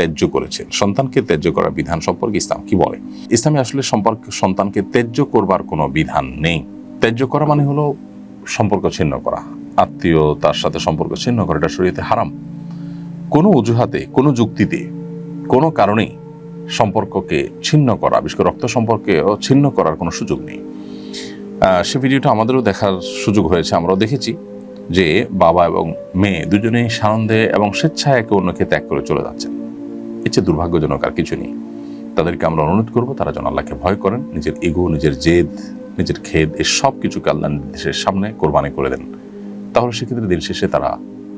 ত্যায্য করেছেন। সন্তানকে ত্যায্য করার বিধান সম্পর্কে ইসলাম কি বলে? ইসলামে আসলে সন্তানকে ত্যায্য করবার কোনো বিধান নেই। ত্যায্য করা মানে হলো সম্পর্ক ছিন্ন করা, আত্মীয়তার সাথে সম্পর্ক ছিন্ন করা। এটা শরীয়তে হারাম। কোনো অজুহাতে, কোনো যুক্তিতে, কোনো কারণেই সম্পর্ককে ছিন্ন করা, বিশেষ করে রক্ত সম্পর্কে ছিন্ন করার কোনো সুযোগ নেই। সে ভিডিওটা আমাদেরও দেখার সুযোগ হয়েছে, আমরাও দেখেছি যে বাবা এবং মেয়ে দুজনেই সানন্দে এবং স্বেচ্ছায় একে অন্যকে ত্যাগ করে চলে যাচ্ছেন। এর চেয়ে দুর্ভাগ্যজনক আর কিছু নেই। তাদেরকে আমরা অনুরোধ করবো তারা যেন আল্লাহকে ভয় করেন, নিজের ইগো, নিজের জেদ, নিজের খেদ, এই সব কিছুকে আল্লাহর নির্দেশের সামনে কোরবানি করে দেন। তাহলে সেক্ষেত্রে দিন শেষে তারা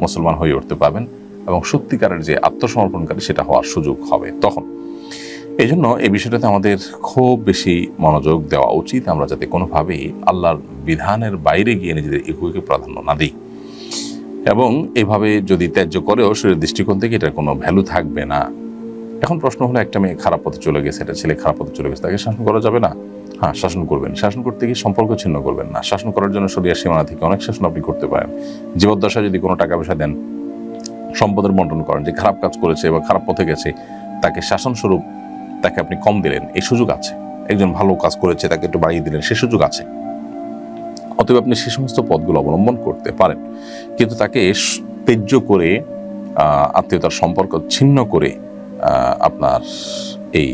মুসলমান হয়ে উঠতে পারবেন এবং সত্যিকারের যে আত্মসমর্পণকারী সেটা হওয়ার সুযোগ হবে তখন। এই জন্য এই বিষয়টাতে আমাদের খুব বেশি মনোযোগ দেওয়া উচিত, আমরা যাতে কোনোভাবেই আল্লাহর বিধানের বাইরে গিয়ে নিজেদের ইগোকে প্রাধান্য না দিই। এবং এভাবে যদি ত্যায্য করেও শরীরের দৃষ্টিকোণ থেকে এটার কোনো ভ্যালু থাকবে না। এখন প্রশ্ন হলো, একটা মেয়ে খারাপ পথে চলে গেছে, একটা ছেলে খারাপ পথে চলে গেছে, তাকে শাসন করা যাবে না? হ্যাঁ, শাসন করবেন। শাসন করতে গিয়ে সম্পর্ক ছিন্ন করবেন না। শাসন করার জন্য শরিয়ার সীমানা থেকে অনেক শাসন আপনি করতে পারেন। জীবদ্দশায় যদি কোনো টাকা পয়সা দেন, সম্পদের বন্টন করেন, যে খারাপ কাজ করেছে বা খারাপ পথে গেছে তাকে শাসন স্বরূপ তাকে আপনি কম দিলেন, এই সুযোগ আছে। একজন ভালো কাজ করেছে তাকে একটু বাড়িয়ে দিলেন, সে সুযোগ আছে। অতএব আপনি সে সমস্ত পথগুলো অবলম্বন করতে পারেন, কিন্তু তাকে ত্যায্য করে, আত্মীয়তার সম্পর্ক ছিন্ন করে আপনার এই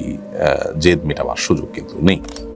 জেদ মেটাবার সুযোগ কিন্তু নেই।